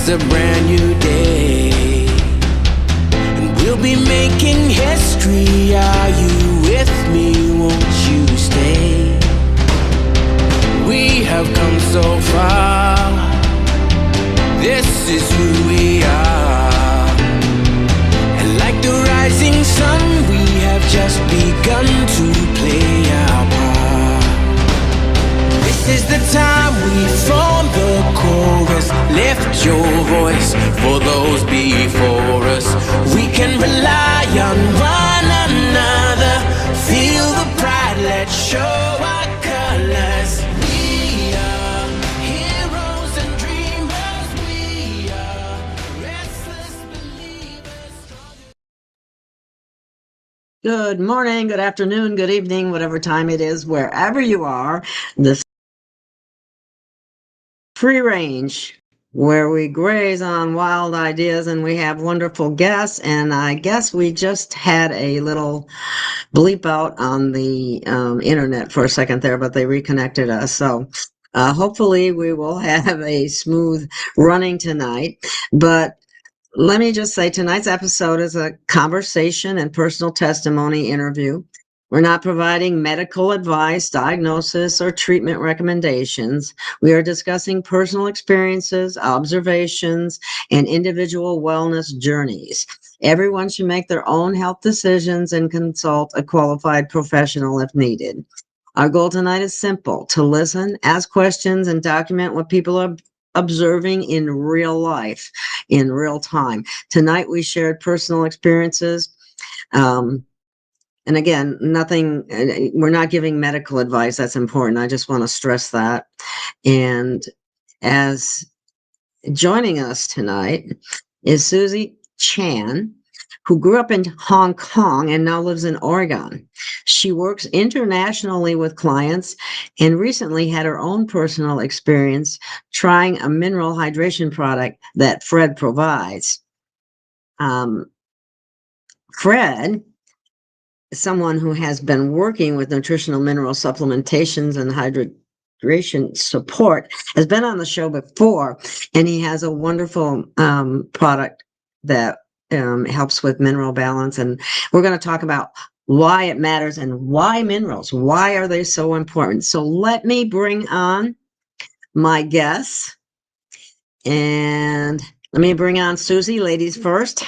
It's a brand new day, and we'll be making history. Are you with me? Won't you stay? We have come so far. This is who we are. And like the rising sun, we have just begun to play our part. This is the time we form the chorus. Lift your voice for those before us. We can rely on one another. Feel the pride, let's show our colors. We are heroes and dreamers. We are restless believers. Good morning, good afternoon, good evening, whatever time it is, wherever you are. This free range where we graze on wild ideas and we have wonderful guests. And I guess we just had a little bleep out on the internet for a second there, but they reconnected us. So hopefully we will have a smooth running tonight. But let me just say tonight's episode is a conversation and personal testimony interview. We're not providing medical advice, diagnosis, or treatment recommendations. We are discussing personal experiences, observations, and individual wellness journeys. Everyone should make their own health decisions and consult a qualified professional if needed. Our goal tonight is simple: to listen, ask questions, and document what people are observing in real life, in real time. Tonight, we shared personal experiences. And again, nothing, we're not giving medical advice. That's important. I just want to stress that. And as joining us tonight is Suzanne Chan, who grew up in Hong Kong and now lives in Oregon. She works internationally with clients and recently had her own personal experience trying a mineral hydration product that Fred provides. Fred, someone who has been working with nutritional mineral supplementations and hydration support, has been on the show before, and he has a wonderful product that helps with mineral balance. And we're going to talk about why it matters and why minerals, why are they so important. So let me bring on my guests, and let me bring on Susie, ladies first.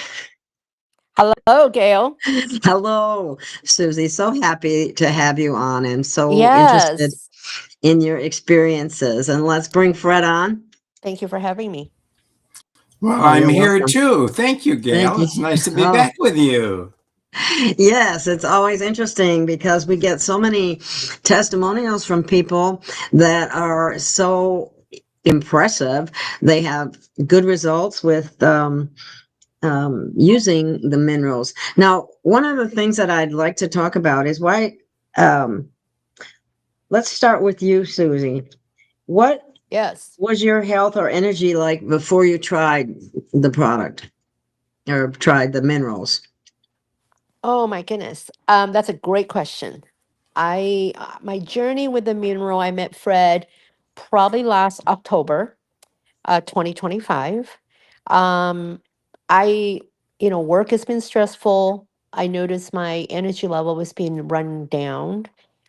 Hello, Gail. Hello, Susie. So happy to have you on and so interested Yes. in your experiences. And let's bring Fred on. Thank you for having me. Well, Oh, I'm you're here welcome. too. Thank you, Gail. Thank you. It's nice to be Oh, back with you. yes, it's always interesting because we get so many testimonials from people that are so impressive. They have good results with using the minerals. Now, one of the things that I'd like to talk about is why. Let's start with you, Susie. What Yes. was your health or energy like before you tried the product or tried the minerals? Oh my goodness. That's a great question. My journey with the mineral, I met Fred probably last October, 2025. Um, I, work has been stressful. I noticed my energy level was being run down.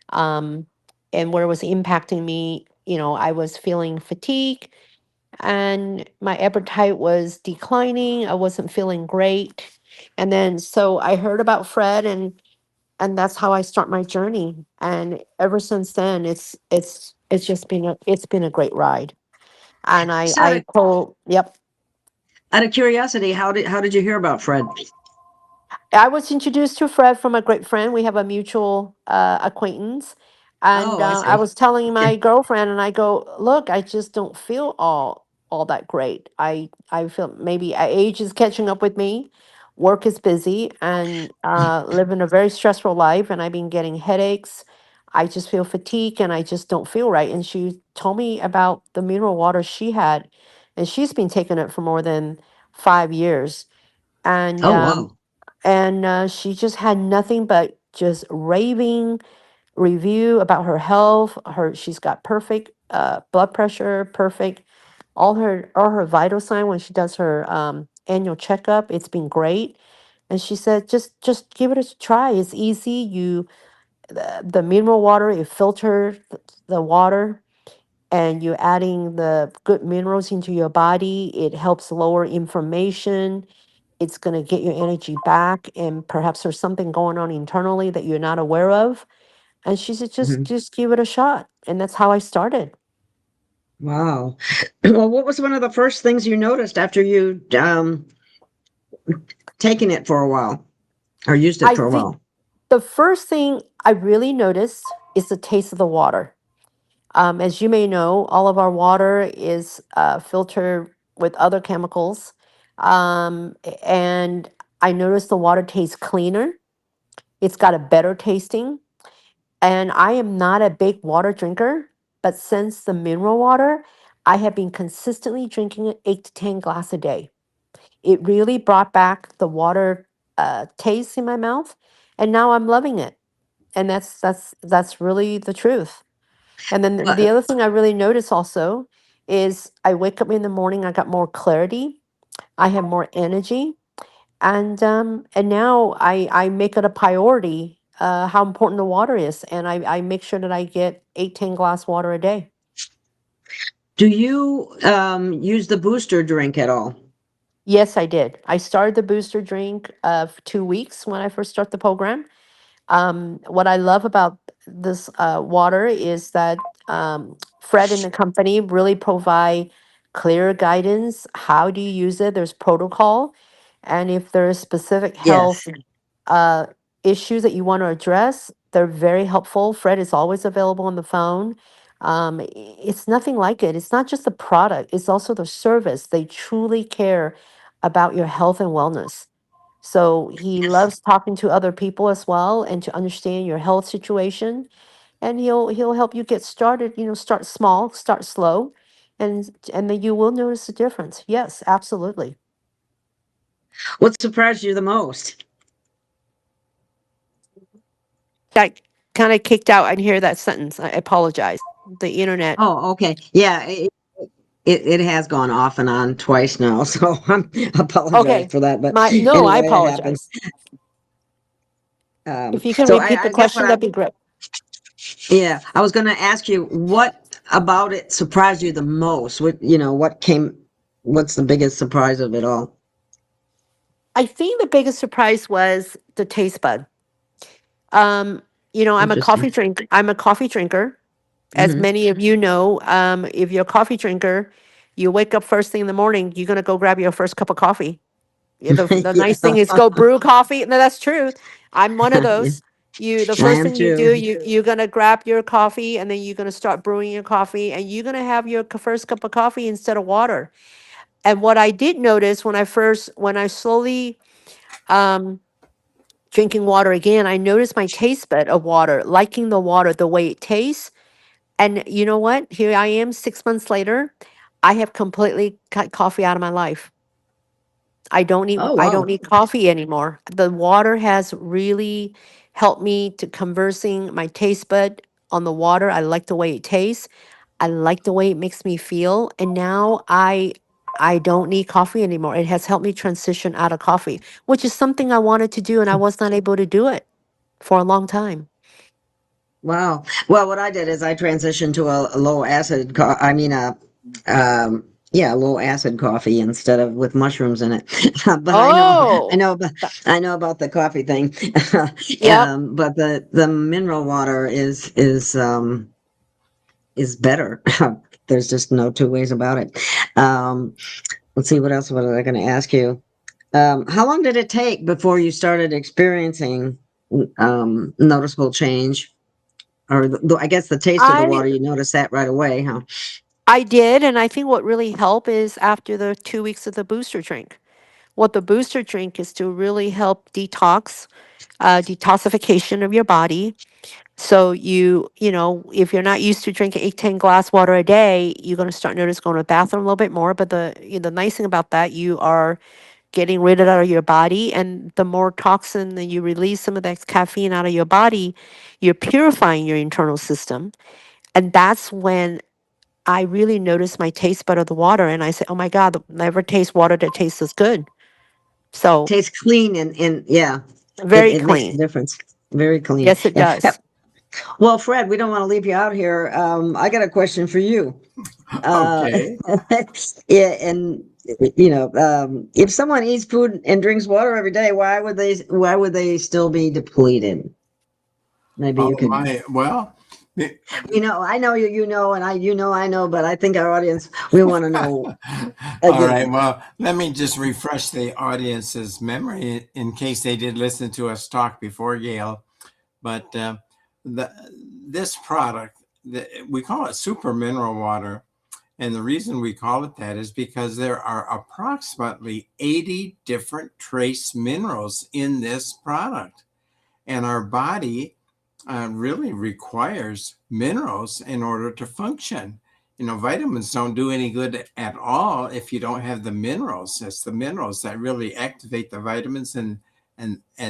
Um, and where it was impacting me, I was feeling fatigue and my appetite was declining. I wasn't feeling great. And then so I heard about Fred and that's how I start my journey. And ever since then it's just been a great ride. And I So, I told yep. out of curiosity, how did you hear about Fred? I was introduced to Fred from a great friend. We have a mutual acquaintance. And Oh, I I see. was telling Okay. my girlfriend, and I go, look, I just don't feel all that great. I feel maybe age is catching up with me. Work is busy, and living a very stressful life, and I've been getting headaches. I just feel fatigue, and I just don't feel right. And she told me about the mineral water she had, and she's been taking it for more than 5 years. And Oh, wow. she just had nothing but just raving review about her health. She's got perfect blood pressure, perfect all her vital sign when she does her annual checkup. It's been great. And she said, just give it a try. It's easy. The mineral water, it filters the water, and you're adding the good minerals into your body. It helps lower inflammation. It's going to get your energy back, and perhaps there's something going on internally that you're not aware of. And she said, just Mhm. just give it a shot. And that's how I started. Wow. Well, what was one of the first things you noticed after you taken it for a while or used it I for a think while? the first thing I really noticed is the taste of the water. As you may know, all of our water is filtered with other chemicals. And I noticed the water tastes cleaner. It's got a better tasting. And I am not a big water drinker, but since the mineral water, I have been consistently drinking 8 to 10 glass a day. It really brought back the water taste in my mouth, and now I'm loving it. And that's really the truth. And then the But other thing I really notice also is I wake up in the morning, I got more clarity, I have more energy, and now I make it a priority how important the water is, and I make sure that I get 8 10 glass water a day. do you use the booster drink at all? Yes, I did. I started the booster drink of 2 weeks when I first started the program. What I love about this water is that Fred and the company really provide clear guidance. How do you use it? There's protocol. And if there is specific Yes. health uh, issues that you want to address, they're very helpful. Fred is always available on the phone. It's nothing like it. It's not just the product, it's also the service. They truly care about your health and wellness. So he loves talking to other people as well and to understand your health situation. And he'll help you get started, start small, start slow, and then you will notice a difference. Yes, absolutely. What surprised you the most? Got kind of kicked out. I didn't hear that sentence. I apologize. The internet. Oh, okay. Yeah, it has gone off and on twice now, so I apologize Okay. for that. But My no, I anyway, it happened. apologize. If you can So repeat the I guess question, that'd be great. yeah, I was going to ask you what about it surprised you the most? What's the biggest surprise of it all? I think the biggest surprise was the taste bud. Um, Interesting. I'm a coffee drinker. As Hmm. many of you know, if you're a coffee drinker, you wake up first thing in the morning, you're gonna go grab your first cup of coffee. Yeah, the Yeah, nice thing is go brew coffee. No, that's true. I'm one of yeah, those. The I first am thing you do, too. you're gonna grab your coffee, and then you're gonna start brewing your coffee, and you're gonna have your first cup of coffee instead of water. And what I did notice when I slowly um drinking water again, I noticed my taste bud of water, liking the water the way it tastes. And you know what? Here I am 6 months later. I have completely cut coffee out of my life. Oh I wow. don't need coffee anymore. The water has really helped me to conversing my taste bud on the water. I like the way it tastes. I like the way it makes me feel. And now I don't need coffee anymore. It has helped me transition out of coffee, which is something I wanted to do and I was not able to do it for a long time. Wow. Well, what I did is I transitioned to a low acid yeah, low acid coffee instead of with mushrooms in it. But I Oh, know about I know about the coffee thing. yep. But the mineral water is better. There's just no two ways about it. Um, let's see, what else was I going to ask you? How long did it take before you started experiencing noticeable change? Or I guess the taste of the I water, you notice that right away, huh? I did, and I think what really helped is after the 2 weeks of the booster drink. What the booster drink is to really help detoxification of your body. So if you're not used to drinking 8 10 glass water a day, you're going to start notice going to the bathroom a little bit more. But the nice thing about that, you are getting rid of it out of your body, and the more toxin that you release some of that caffeine out of your body, you're purifying your internal system, and that's when I really noticed my taste bud of the water, and I said, "Oh my God, never taste water that tastes as good." So Tastes clean and yeah, very it makes a clean. difference. Very clean. Yes, it Yeah. does. Well, Fred, we don't want to leave you out here. I got a question for you. Uh, Okay. yeah, and if someone eats food and drinks water every day, why would they still be depleted? Maybe Oh you could, my. Well, the- I know you, and I know, but I think our audience, we want to know all right. again. Well, let me just refresh the audience's memory in case they did listen to us talk before, Gail. But the this product, we call it super mineral water. And the reason we call it that is because there are approximately 80 different trace minerals in this product. And our body really requires minerals in order to function. Vitamins don't do any good at all if you don't have the minerals. It's the minerals that really activate the vitamins and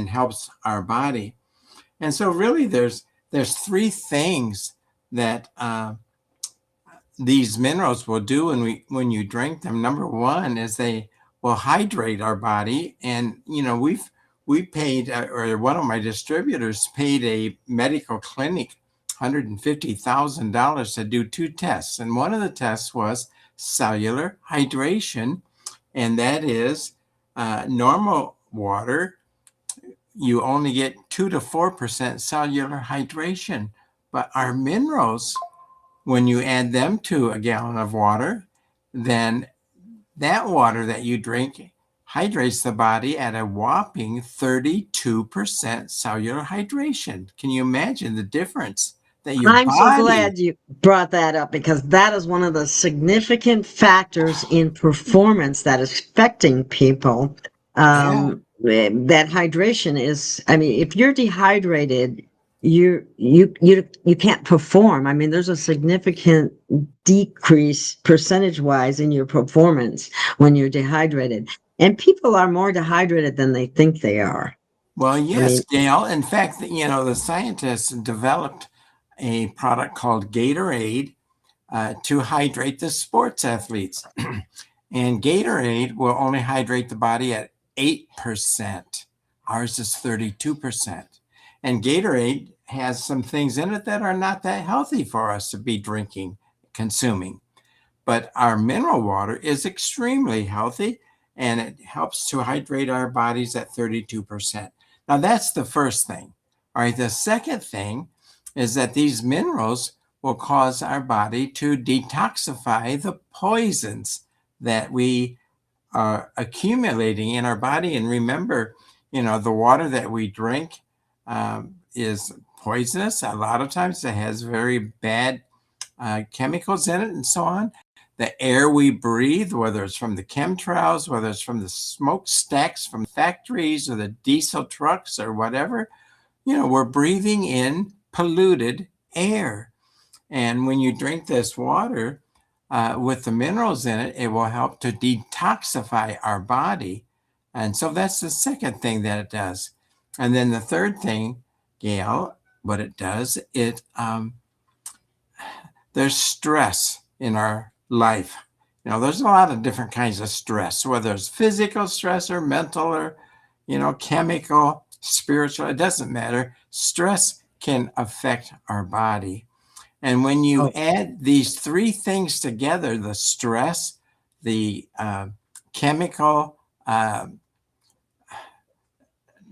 helps our body. And so really there's three things that these minerals will do when you drink them. Number one is they will hydrate our body, and we paid, or one of my distributors paid a medical clinic $150,000 to do two tests, and one of the tests was cellular hydration, and that is normal water. You only get 2 to 4% cellular hydration, but our minerals, when you add them to a gallon of water, then that water that you drink hydrates the body at a whopping 32% cellular hydration. Can you imagine the difference that your I'm so body? glad you brought that up because that is one of the significant factors in performance that is affecting people. Yeah. That hydration is, I mean, if you're dehydrated, you can't perform. I mean, there's a significant decrease percentage wise in your performance when you're dehydrated. And people are more dehydrated than they think they are. Well, I yes, mean, Gail. In fact, the scientists developed a product called Gatorade to hydrate the sports athletes. And Gatorade will only hydrate the body at 8%. Ours is 32%. And Gatorade has some things in it that are not that healthy for us to be drinking, consuming. But our mineral water is extremely healthy, and it helps to hydrate our bodies at 32%. Now, that's the first thing. All right. The second thing is that these minerals will cause our body to detoxify the poisons that we are accumulating in our body. And remember, the water that we drink is poisonous. A lot of times it has very bad chemicals in it and so on. The air we breathe, whether it's from the chemtrails, whether it's from the smokestacks from factories or the diesel trucks or whatever, we're breathing in polluted air. And when you drink this water with the minerals in it, it will help to detoxify our body. And so that's the second thing that it does. And then the third thing, Gail, what it does, there's stress in our life. There's a lot of different kinds of stress, whether it's physical stress or mental or, chemical, spiritual, it doesn't matter. Stress can affect our body. And when you oh, add these three things together, the stress, the chemical assault.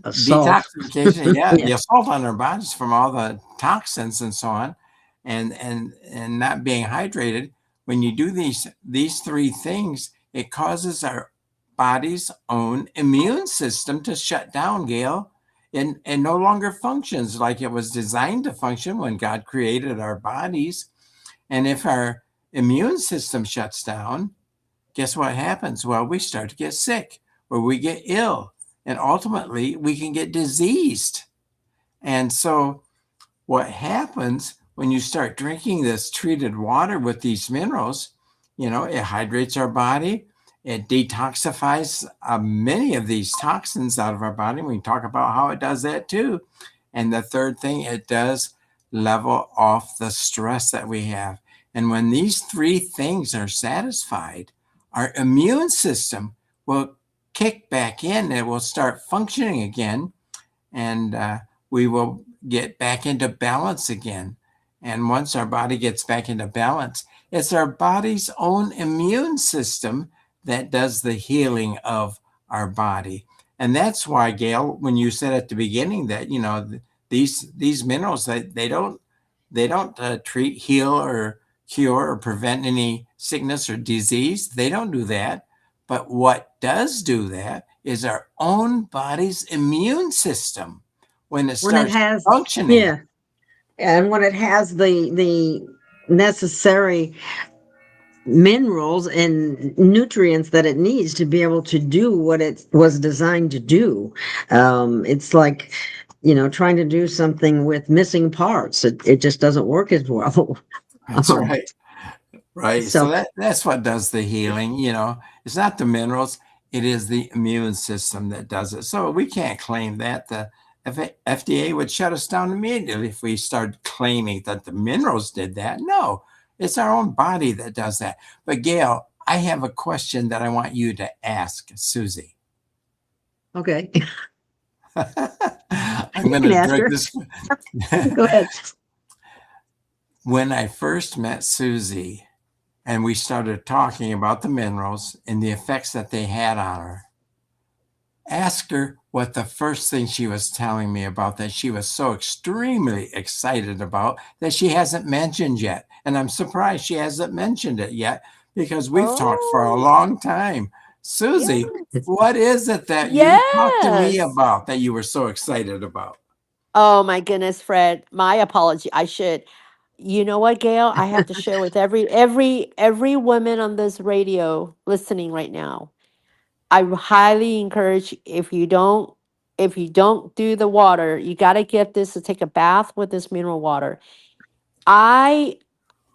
detoxification, yeah, Yeah. the assault on our bodies from all the toxins and so on, and not being hydrated. When you do these three things, it causes our body's own immune system to shut down, Gail, and no longer functions like it was designed to function when God created our bodies. And if our immune system shuts down, guess what happens? Well, we start to get sick or we get ill, and ultimately we can get diseased. And so, what happens when you start drinking this treated water with these minerals, it hydrates our body, it detoxifies many of these toxins out of our body. We can talk about how it does that too. And the third thing, it does level off the stress that we have. And when these three things are satisfied, our immune system will kick back in. It will start functioning again, and we will get back into balance again. And once our body gets back into balance, it's our body's own immune system that does the healing of our body. And that's why, Gail, when you said at the beginning that, you know, these minerals, they don't treat, heal, or cure or prevent any sickness or disease. They don't do that. But what does do that is our own body's immune system when it When it starts has, functioning. yeah, and when it has the necessary minerals and nutrients that it needs to be able to do what it was designed to do. It's like, trying to do something with missing parts. It just doesn't work as well. That's Um, right. Right. So so, that's what does the healing. It's not the minerals, it is the immune system that does it. So we can't claim that. The FDA would shut us down immediately if we started claiming that the minerals did that. No, it's our own body that does that. But Gail, I have a question that I want you to ask Susie. okay, I'm you going can to ask drink her. this. Go ahead. When I first met Susie, and we started talking about the minerals and the effects that they had on her, ask her what the first thing she was telling me about that she was so extremely excited about that she hasn't mentioned yet. And I'm surprised she hasn't mentioned it yet because we've talked for a Oh, long time. Susie, yes. what is it that you talked to me Yes. about that you were so excited about? Oh my goodness, Fred. My apology. I should. You know what, Gail? I have to share with every woman on this radio listening right now. I highly encourage, if you don't do the water, you got to get this to take a bath with this mineral water. I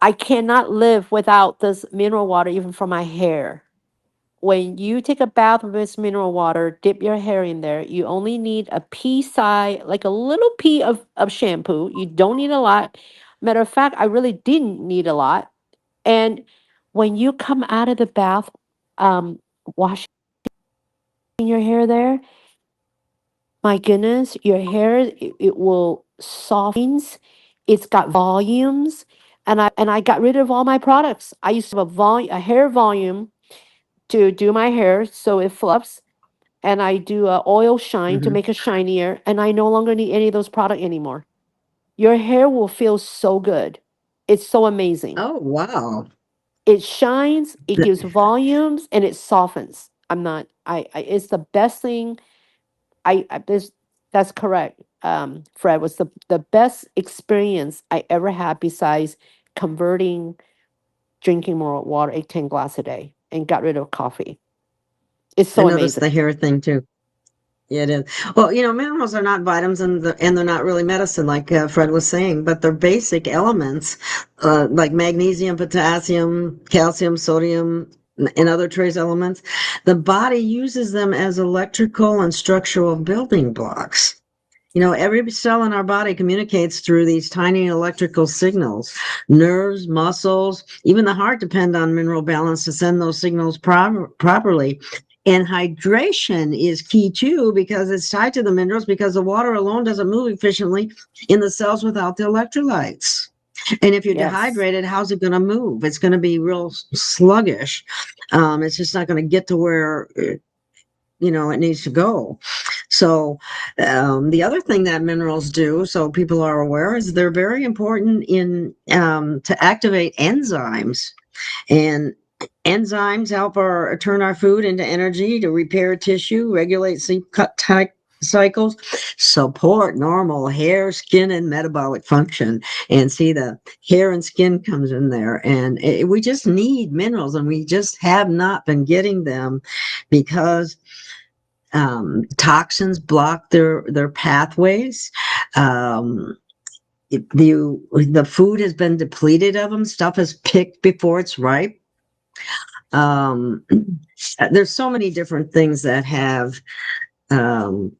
I cannot live without this mineral water even for my hair. When you take a bath with this mineral water, dip your hair in there. You only need a pea size, like a little pea of shampoo. You don't need a lot. Matter of fact, I really didn't need a lot. And when you come out of the bath, washing your hair there, my goodness, your hair, it will softens. It's got volumes. And I got rid of all my products. I used to have a hair volume to do my hair so it fluffs, and I do a oil shine to Mhm. make it shinier, and I no longer need any of those product anymore. Your hair will feel so good. It's so amazing. Oh, wow. It shines, it gives volumes, and it softens. I'm not I it's the best thing. I this That's correct. Fred, was the best experience I ever had besides converting drinking more water, 10 glass a day, and got rid of coffee. It's I so noticed amazing. the hair thing too. Yeah, it is. Well, minerals are not vitamins, and they're not really medicine, like Fred was saying, but they're basic elements, like magnesium, potassium, calcium, sodium, and other trace elements. The body uses them as electrical and structural building blocks. Every cell in our body communicates through these tiny electrical signals. Nerves, muscles, even the heart depend on mineral balance to send those signals properly. And hydration is key too, because it's tied to the minerals, because the water alone doesn't move efficiently in the cells without the electrolytes. And if you're Yes. dehydrated, how's it going to move? It's going to be real sluggish. It's just not going to get to where it needs to go. So the other thing that minerals do, so people are aware, is they're very important in to activate enzymes. And enzymes help turn our food into energy, to repair tissue, regulate sleep cycles, support normal hair, skin, and metabolic function. And see, the hair and skin comes in there, and we just need minerals, and we just have not been getting them because toxins block their pathways. Um, the food has been depleted of them. Stuff is picked before it's ripe. Um, there's so many different things that have um,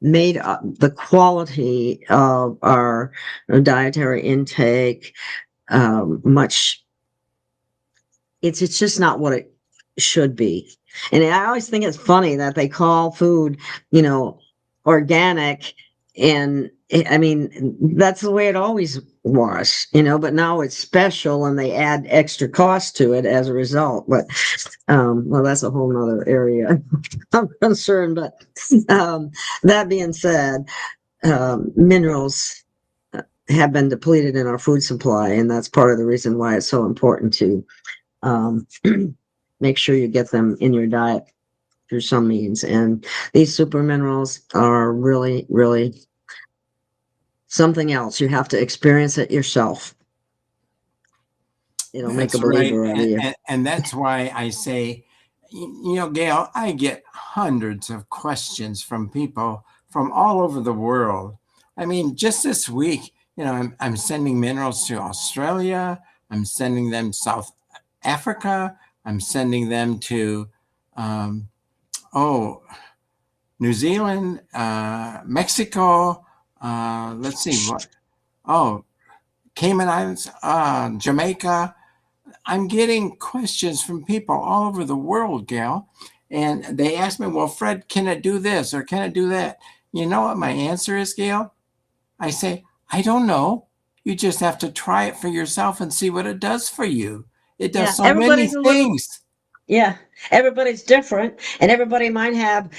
made the quality of our dietary intake much it's just not what it should be. And I always think it's funny that they call food, organic. And I mean, that's the way it always was, but now it's special and they add extra cost to it as a result. But, well, that's a whole nother area I'm concerned. But that being said, minerals have been depleted in our food supply. And that's part of the reason why it's so important to make sure you get them in your diet through some means. And these super minerals are really, really something else. You have to experience it yourself. It'll make a That's right. believer out of you. And that's why I say, Gail, I get hundreds of questions from people from all over the world. I mean, just this week, I'm sending minerals to Australia. I'm sending them South Africa. I'm sending them to, New Zealand, Mexico. Let's see what. Oh, Cayman Islands, Jamaica. I'm getting questions from people all over the world, Gail. And they ask me, well, Fred, can it do this or can it do that? You know what my answer is, Gail? I say, I don't know. You just have to try it for yourself and see what it does for you. It does so many things. Yeah, everybody's different, and everybody might have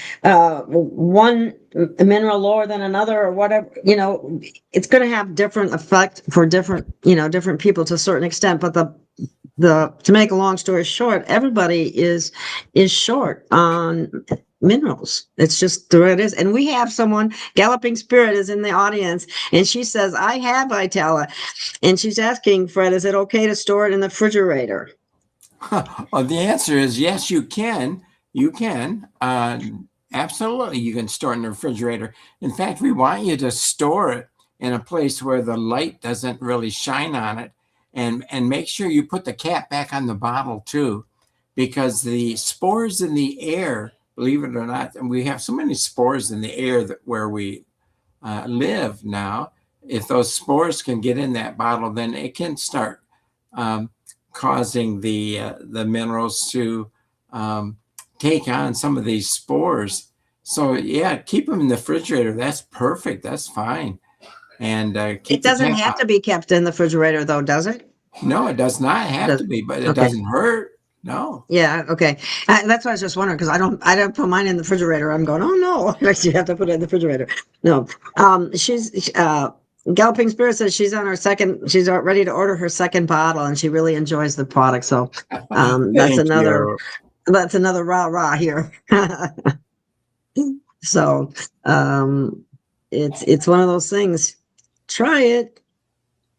one mineral lower than another, or whatever. It's going to have different effect for different people to a certain extent. But to make a long story short, everybody is short on minerals. It's just the way it is. And we have someone, Galloping Spirit is in the audience, and she says, I have Vitella. And she's asking, Fred, is it okay to store it in the refrigerator? Well, the answer is yes, you can. You can. Absolutely, you can store it in the refrigerator. In fact, we want you to store it in a place where the light doesn't really shine on it. And make sure you put the cap back on the bottle too, because the spores in the air, believe it or not, and we have so many spores in the air where we live now. If those spores can get in that bottle, then it can start causing the minerals to take on some of these spores. So yeah, keep them in the refrigerator. That's perfect. That's fine. And it doesn't have to be kept in the refrigerator, though, does it? No, it does not have to be, but it doesn't hurt. No. Yeah. Okay. That's what I was just wondering, because I don't put mine in the refrigerator. I'm going, oh no, you have to put it in the refrigerator. No. She's Galloping Spirit says she's on her second. She's ready to order her second bottle, and she really enjoys the product. So that's another. That's another rah here. So it's one of those things. Try it.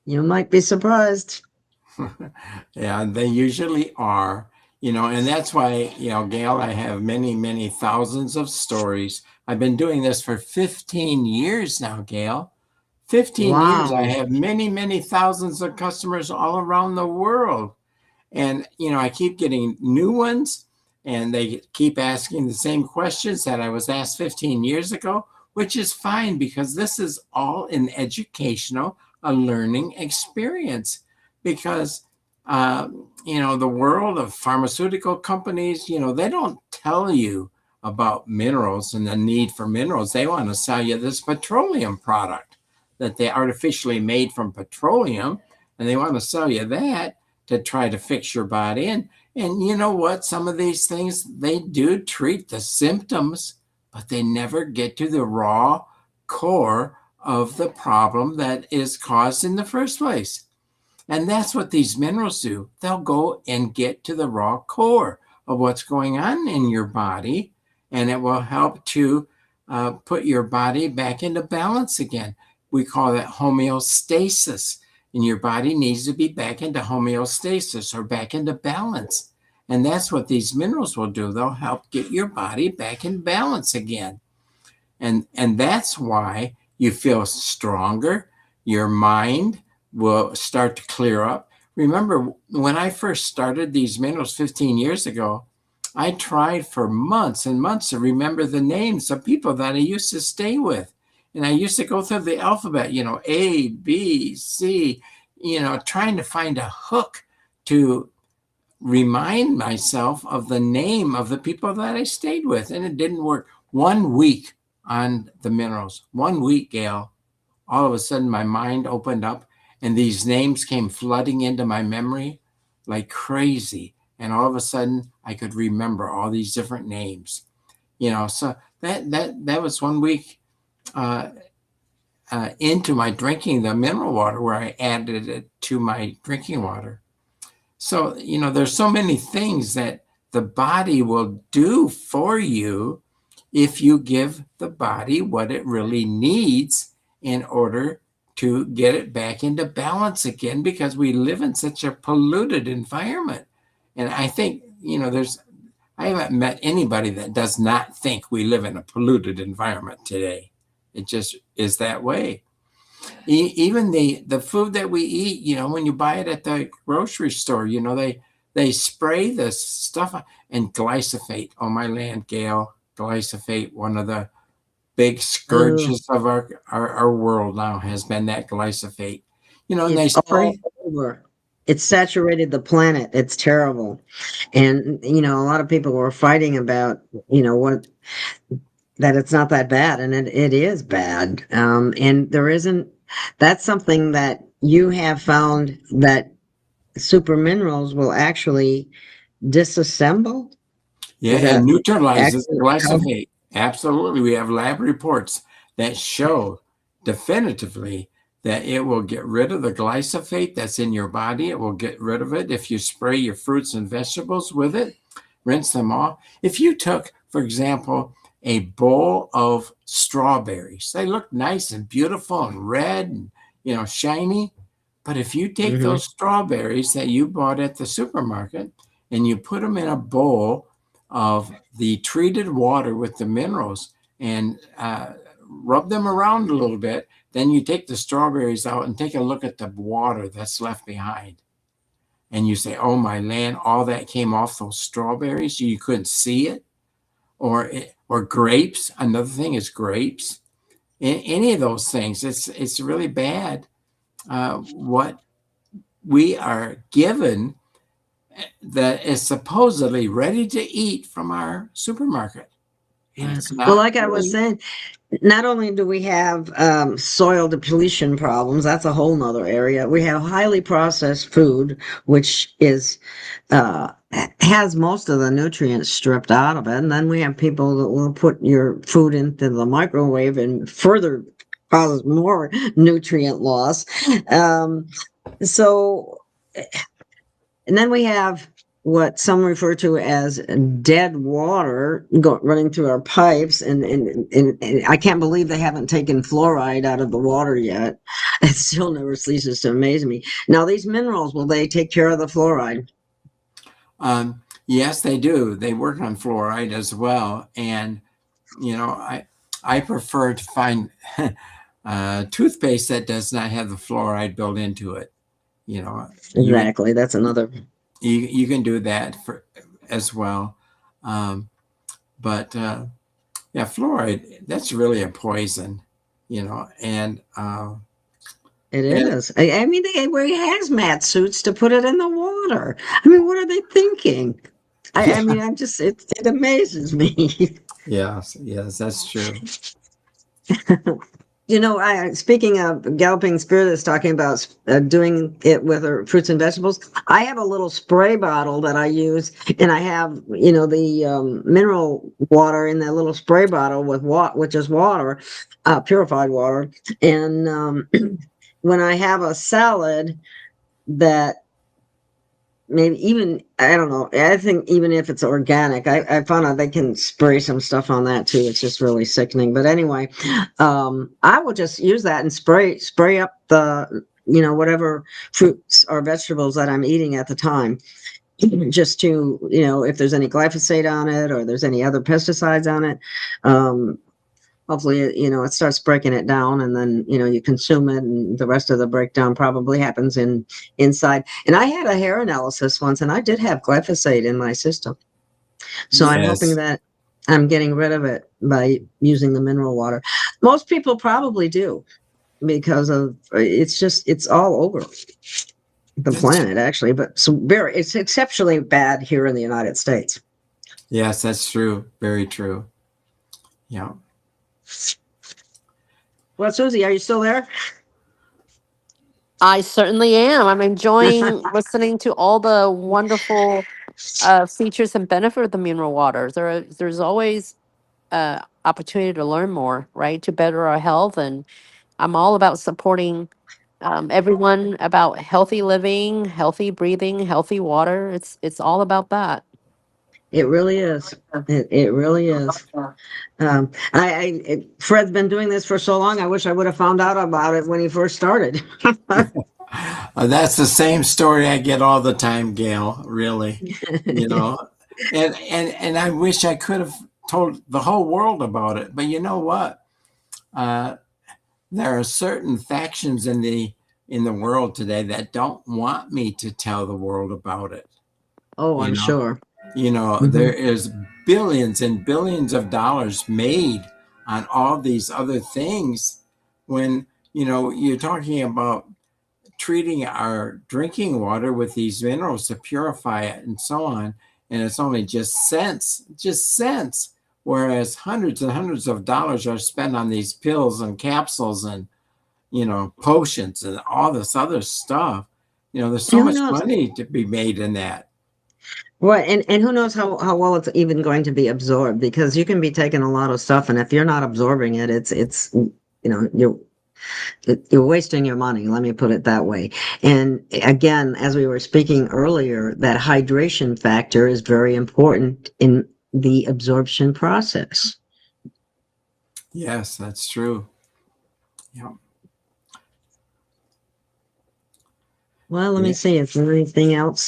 You might be surprised. Yeah, they usually are, and that's why, Gail, I have many, many thousands of stories. I've been doing this for 15 years now, Gail. 15 years. I have many, many thousands of customers all around the world. And, I keep getting new ones, and they keep asking the same questions that I was asked 15 years ago, which is fine, because this is all an educational, a learning experience. Because, the world of pharmaceutical companies, they don't tell you about minerals and the need for minerals. They want to sell you this petroleum product that they artificially made from petroleum, and they want to sell you that to try to fix your body. And you know what? Some of these things, they do treat the symptoms, but they never get to the raw core of the problem that is caused in the first place. And that's what these minerals do. They'll go and get to the raw core of what's going on in your body, and it will help to put your body back into balance again. We call that homeostasis, and your body needs to be back into homeostasis, or back into balance. And that's what these minerals will do. They'll help get your body back in balance again. And that's why you feel stronger. Your mind will start to clear up. Remember, when I first started these minerals 15 years ago, I tried for months and months to remember the names of people that I used to stay with. And I used to go through the alphabet, A, B, C, trying to find a hook to remind myself of the name of the people that I stayed with, and it didn't work. 1 week on the minerals, 1 week, Gail, all of a sudden my mind opened up and these names came flooding into my memory like crazy. And all of a sudden I could remember all these different names, so that was 1 week into my drinking the mineral water, where I added it to my drinking water. So, there's so many things that the body will do for you if you give the body what it really needs in order to get it back into balance again, because we live in such a polluted environment. And I think, I haven't met anybody that does not think we live in a polluted environment today. It just is that way. Even the food that we eat, when you buy it at the grocery store, they spray this stuff and glyphosate. Oh, my land, Gail, glyphosate, one of the big scourges of our world now has been that glyphosate. And they It's all spray. over. It's saturated the planet. It's terrible. And, a lot of people were fighting about, that it's not that bad. And it is bad. And that's something that you have found, that super minerals will actually disassemble. Yeah, Is it that neutralizes actually how? glyphosate. Absolutely. We have lab reports that show definitively that it will get rid of the glyphosate that's in your body. It will get rid of it if you spray your fruits and vegetables with it, rinse them off. If you took, for example, a bowl of strawberries, they look nice and beautiful and red and, shiny. But if you take Mhm. those strawberries that you bought at the supermarket and you put them in a bowl of the treated water with the minerals and rub them around a little bit, then you take the strawberries out and take a look at the water that's left behind. And you say, oh, my land, all that came off those strawberries. You couldn't see it. Or grapes. Another thing is grapes. Any of those things, it's really bad what we are given that is supposedly ready to eat from our supermarket. And it's Well, not like I was really. saying, not only do we have soil depletion problems, that's a whole nother area. We have highly processed food, which has most of the nutrients stripped out of it. And then we have people that will put your food into the microwave and further causes more nutrient loss. Um, so and then we have what some refer to as dead water running through our pipes. And I can't believe they haven't taken fluoride out of the water yet. It still never ceases to amaze me. Now, these minerals, will they take care of the fluoride? Yes, they do. They work on fluoride as well. And, I prefer to find toothpaste that does not have the fluoride built into it. Exactly. That's another. You can do that as well. But yeah, fluoride, that's really a poison, and It is. I mean, they wear hazmat suits to put it in the water. I mean, what are they thinking? I yeah, mean, it amazes me. yes, that's true. Speaking of Galloping Spirit is talking about doing it with her fruits and vegetables. I have a little spray bottle that I use, and I have, the mineral water in that little spray bottle with which is water, purified water. And when I have a salad that maybe even, I don't know, I think even if it's organic, I found out they can spray some stuff on that too. It's just really sickening. But anyway, I will just use that and spray up the, whatever fruits or vegetables that I'm eating at the time, just to, if there's any glyphosate on it or there's any other pesticides on it. Hopefully, it starts breaking it down, and then, you consume it, and the rest of the breakdown probably happens inside. And I had a hair analysis once, and I did have glyphosate in my system. So I'm hoping Yes. that I'm getting rid of it by using the mineral water. Most people probably do, because of it's all over. the planet, actually, but it's exceptionally bad here in the United States. Yes, that's true. Very true. Yeah. Well, Susie, are you still there? I certainly am. I'm enjoying listening to all the wonderful features and benefit of the mineral waters. There's always opportunity to learn more, right, to better our health. And I'm all about supporting everyone about healthy living, healthy breathing, healthy water. It's all about that. It really is. It really is. Fred's been doing this for so long. I wish I would have found out about it when he first started. That's the same story I get all the time, Gail, really. You know, and I wish I could have told the whole world about it. But you know what? There are certain factions in the world today that don't want me to tell the world about it. Oh, You I'm know, sure. there is billions and billions of dollars made on all these other things when, you're talking about treating our drinking water with these minerals to purify it and so on. And it's only just cents. Whereas hundreds and hundreds of dollars are spent on these pills and capsules and, potions and all this other stuff. There's so And who much knows? money to be made in that. Well, and who knows how well it's even going to be absorbed, because you can be taking a lot of stuff, and if you're not absorbing it, it's you're wasting your money. Let me put it that way. And again, as we were speaking earlier, that hydration factor is very important in the absorption process. Yes, that's true. Yeah. Well, let me see if there's anything else.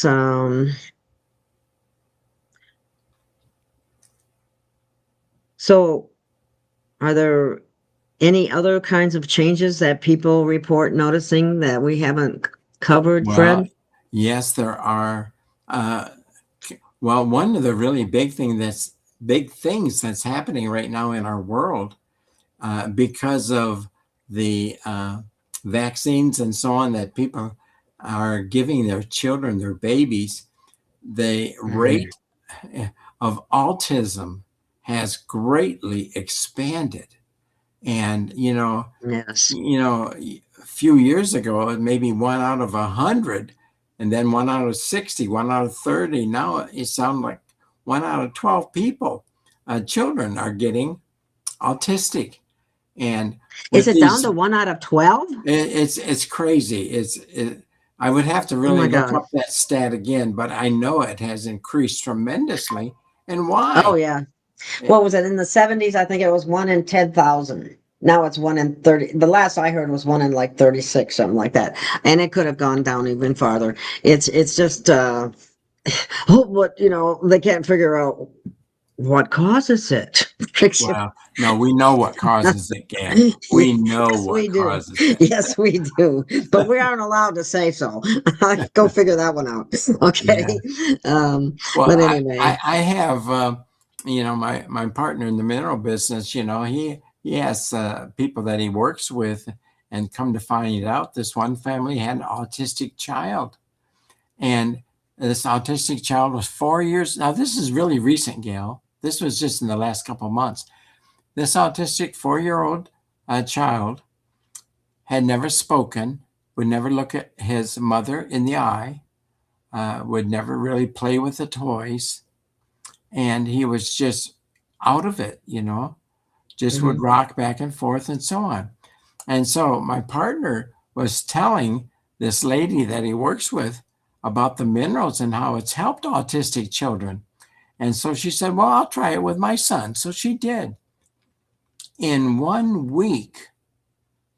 So, are there any other kinds of changes that people report noticing that we haven't covered, Well, Fred? yes, there are. Well, one of the really big things that's happening right now in our world, because of the vaccines and so on that people are giving their children, their babies, the rate of autism has greatly expanded. And, Yes. a few years ago, maybe 1 out of 100, and then 1 out of 60, 1 out of 30. Now it sounds like 1 out of 12 people, children, are getting autistic. And Is with it down these, to 1 out of 12? it's crazy. I would have to Oh really my look God. up that stat again, but I know it has increased tremendously. And Oh, why? yeah. What was it in the 70s? I think it was 1 in 10,000. Now it's 1 in 30. The last I heard was 1 in like 36, something like that. And it could have gone down even farther. It's just what they can't figure out what causes it. Well, no, we know what causes it, Gail. We know Yes, we what do. causes it. Yes, we do. But we aren't allowed to say so. Go figure that one out. Okay. Well, But I, anyway. I, I have, my partner in the mineral business, he has people that he works with, and come to find out, this one family had an autistic child. And this autistic child was 4 years. Now, this is really recent, Gail. This was just in the last couple of months. This autistic 4-year-old child had never spoken, would never look at his mother in the eye, would never really play with the toys. And he was just out of it, just would rock back and forth and so on. And so my partner was telling this lady that he works with about the minerals and how it's helped autistic children. And so she said, well, I'll try it with my son. So she did. In 1 week,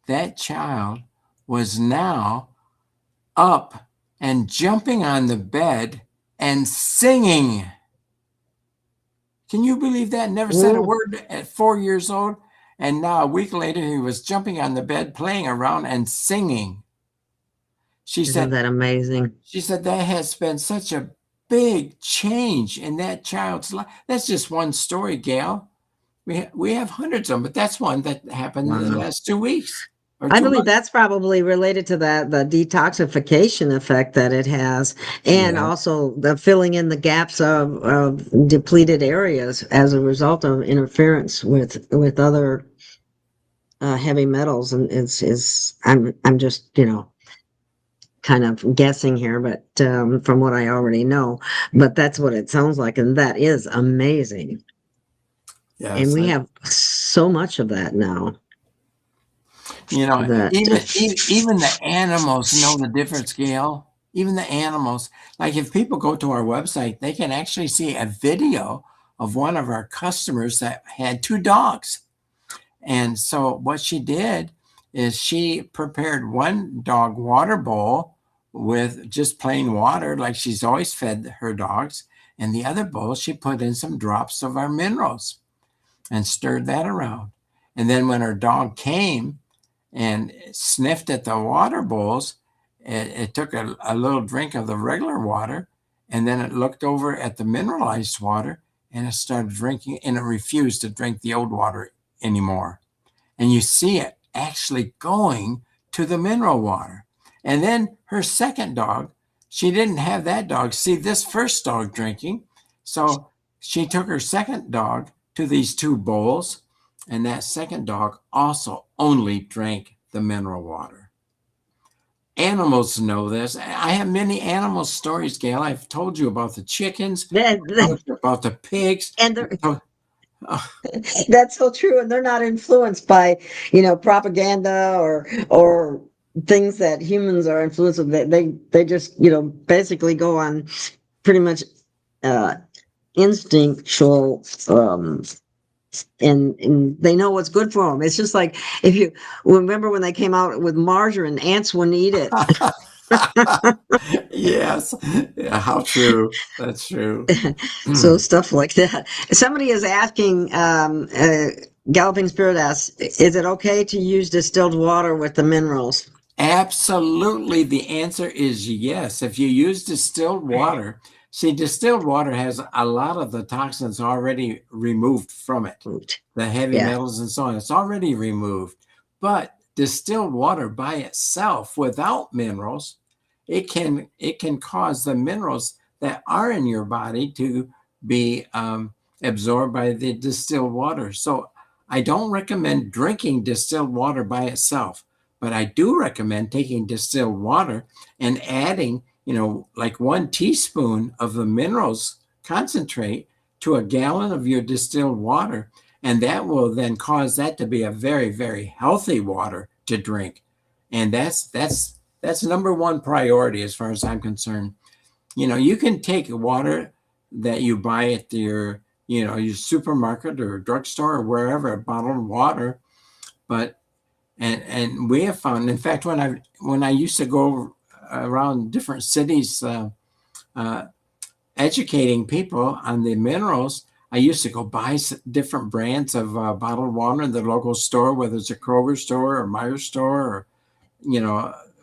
that child was now up and jumping on the bed and singing. Can you believe that? Never said a word at 4 years old. And now a week later, he was jumping on the bed, playing around and singing. Isn't that amazing? She said that has been such a big change in that child's life. That's just one story, Gail. We have hundreds of them, but that's one that happened in the last 2 weeks. or I too believe much. that's probably related to the detoxification effect that it has, and Yeah. also the filling in the gaps of depleted areas as a result of interference with other heavy metals. And I'm just, kind of guessing here, but from what I already know, but that's what it sounds like, and that is amazing. And Yes. we have so much of that now that Even the animals know the difference, Gail. Even the animals. Like if people go to our website, they can actually see a video of one of our customers that had 2 dogs. And so what she did is she prepared one dog water bowl with just plain water, like she's always fed her dogs. And the other bowl, she put in some drops of our minerals and stirred that around. And then when her dog came and sniffed at the water bowls, it took a little drink of the regular water, and then it looked over at the mineralized water and it started drinking, and it refused to drink the old water anymore. And you see it actually going to the mineral water. And then her second dog, she didn't have that dog see this first dog drinking. So she took her second dog to these 2 bowls, and that second dog also only drank the mineral water. Animals know this. I have many animal stories, Gail. I've told you about the chickens, about the pigs. and they're Oh, That's so true, and they're not influenced by, propaganda or things that humans are influenced with. They just, basically go on pretty much uh instinctual, and they know what's good for them. It's just like if you remember when they came out with margarine, ants wouldn't eat it. yes. Yeah, how true. That's true. So stuff like that. Somebody is asking, Galloping Spirit asks, is it okay to use distilled water with the minerals? Absolutely. The answer is yes. If you use distilled water, see, distilled water has a lot of the toxins already removed from it, the heavy Yeah. metals and so on. It's already removed. But distilled water by itself, without minerals, it can cause the minerals that are in your body to be absorbed by the distilled water. So I don't recommend drinking distilled water by itself. But I do recommend taking distilled water and adding, like 1 teaspoon of the minerals concentrate to a gallon of your distilled water. And that will then cause that to be a very, very healthy water to drink. And that's number 1 priority as far as I'm concerned. You can take water that you buy at your supermarket or drugstore or wherever, bottled water, but and we have found, in fact, when I used to go around different cities educating people on the minerals, I used to go buy different brands of bottled water in the local store, whether it's a Kroger store or Meyer store or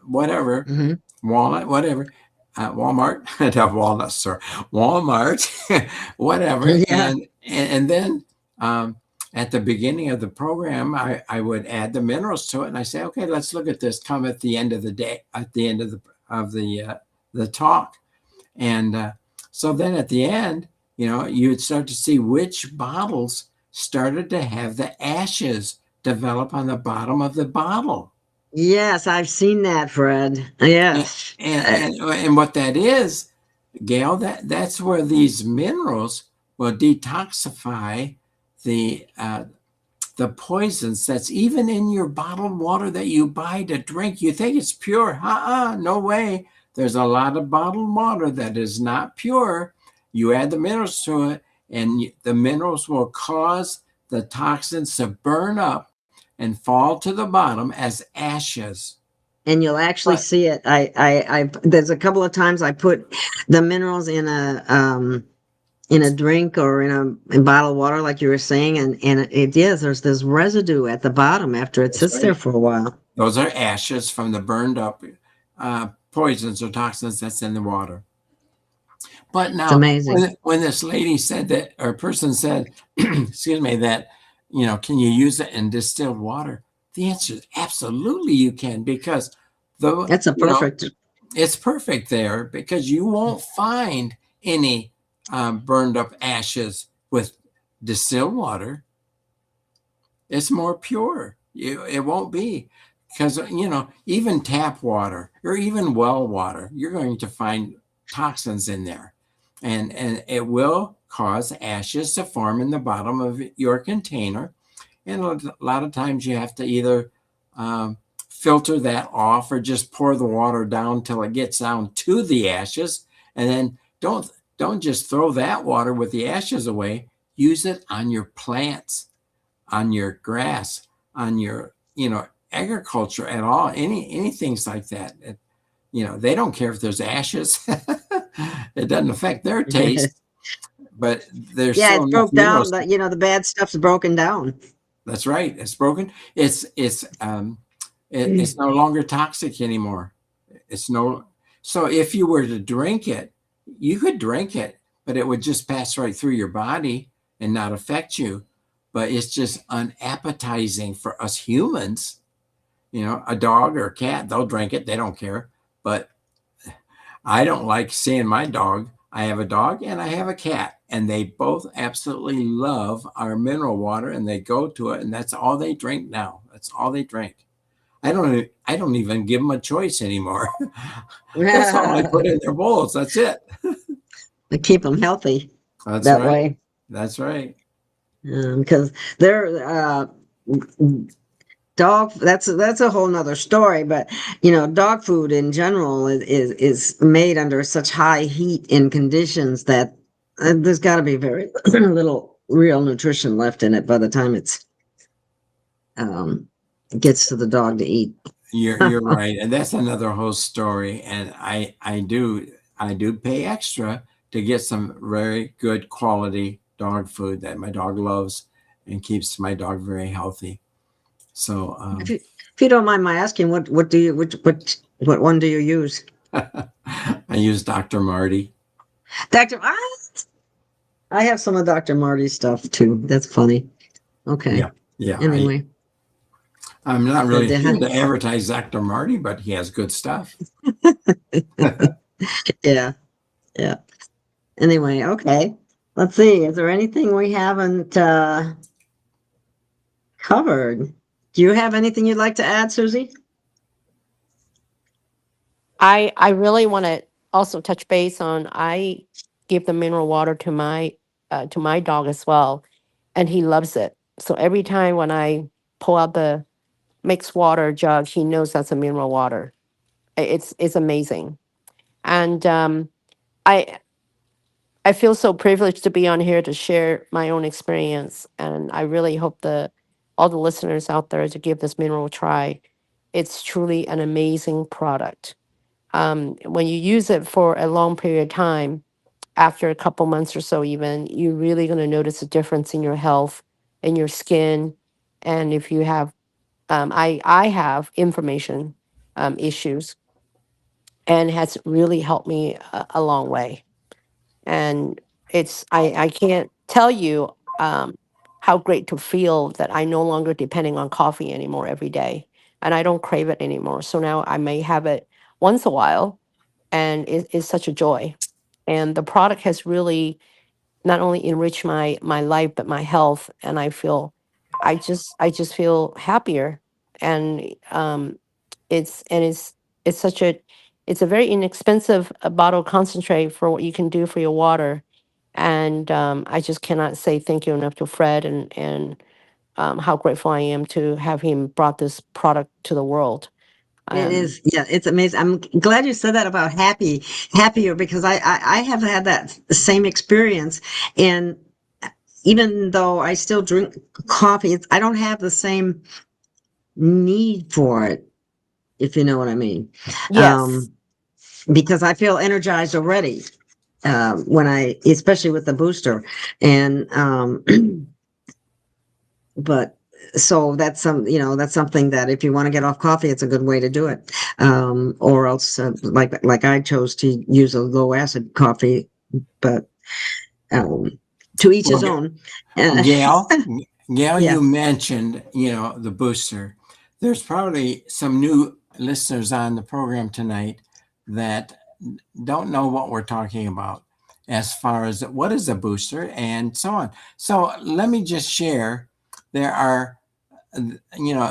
whatever, Walnut, whatever, Walmart, not Walnut store, Walmart, whatever, Yeah. and then. At the beginning of the program, I would add the minerals to it, and I say, okay, let's look at this. Come at the end of the day, at the end of the talk, and so then at the end, you would start to see which bottles started to have the ashes develop on the bottom of the bottle. Yes, I've seen that, Fred. And Yes. and what that is, Gail, that's where these minerals will detoxify the poisons that's even in your bottled water that you buy to drink. You think it's pure. No way. There's a lot of bottled water that is not pure. You add the minerals to it, and the minerals will cause the toxins to burn up and fall to the bottom as ashes. And you'll actually But see it. There's a couple of times I put the minerals in a drink or in bottled water, like you were saying, and it is. There's this residue at the bottom after it that's sits there right. for a while. Those are ashes from the burned up poisons or toxins that's in the water. But It's now, amazing. when this lady said that, or person said, excuse me, that, can you use it in distilled water? The answer is absolutely you can, because the That's a perfect. it's perfect there, because you won't find any burned up ashes with distilled water. It's more pure. It won't be, because even tap water or even well water, you're going to find toxins in there, and it will cause ashes to form in the bottom of your container. And a lot of times you have to either filter that off or just pour the water down till it gets down to the ashes, and then don't just throw that water with the ashes away. Use it on your plants, on your grass, on your agriculture at all, any things like that. They don't care if there's ashes. It doesn't affect their taste, but there's Yeah, still it's enough broke down. minerals. The bad stuff's broken down. That's right. It's broken. It's no longer toxic anymore. It's no. So if you were to drink it, you could drink it, but it would just pass right through your body and not affect you. But it's just unappetizing for us humans. A dog or a cat, they'll drink it. They don't care. But I don't like seeing my dog. I have a dog and I have a cat, and they both absolutely love our mineral water, and they go to it, and that's all they drink now. That's all they drink. I don't even give them a choice anymore. That's all I put in their bowls. That's it. To keep them healthy That's that right. way. That's right. Because they're dog. That's a whole nother story. But dog food in general is made under such high heat and conditions that there's got to be very little real nutrition left in it by the time it gets to the dog to eat. You're right, and that's another whole story. And I do pay extra to get some very good quality dog food that my dog loves and keeps my dog very healthy. So If you don't mind my asking, what one do you use? I use Dr. Marty. Dr. I have some of Dr. Marty's stuff too. That's funny. Okay. Yeah. Anyway. I'm not really here to advertise Dr. Marty, but he has good stuff. Yeah. Anyway, okay. Let's see. Is there anything we haven't covered? Do you have anything you'd like to add, Susie? I really want to also touch base on, I give the mineral water to my dog as well, and he loves it. So every time when I pull out the mixed water jug, he knows that's a mineral water. It's amazing. And I I feel so privileged to be on here to share my own experience, and I really hope the all the listeners out there to give this mineral a try. It's truly an amazing product. When you use it for a long period of time, after a couple months or so, even, you're really going to notice a difference in your health, in your skin, and if you have, I have inflammation issues, and has really helped me a long way. And I can't tell you how great to feel that I no longer depending on coffee anymore every day, and I don't crave it anymore. So now I may have it once a while, and it is such a joy. And the product has really not only enriched my life but my health, and I just feel happier. And it's such a it's a very inexpensive bottle concentrate for what you can do for your water. And I just cannot say thank you enough to Fred, and how grateful I am to have him brought this product to the world. It is, yeah, it's amazing. I'm glad you said that about happier, because I have had that same experience. And even though I still drink coffee, I don't have the same need for it, if you know what I mean. Yes. Because I feel energized already especially with the booster. And but so that's something that if you want to get off coffee, it's a good way to do it. Or else, like I chose to use a low acid coffee, but to each his Well, own. Gail, Yeah. you mentioned, the booster. There's probably some new listeners on the program tonight that don't know what we're talking about as far as what is a booster and so on. So let me just share. There are,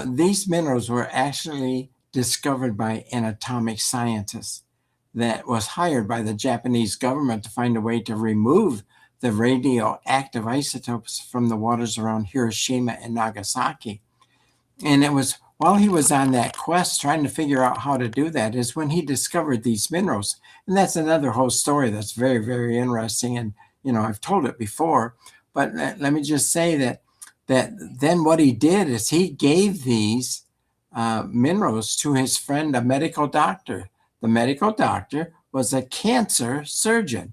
these minerals were actually discovered by an atomic scientist that was hired by the Japanese government to find a way to remove the radioactive isotopes from the waters around Hiroshima and Nagasaki. And it was while he was on that quest trying to figure out how to do that is when he discovered these minerals. And that's another whole story that's very, very interesting. And, I've told it before, but let me just say that then what he did is he gave these minerals to his friend, a medical doctor. The medical doctor was a cancer surgeon.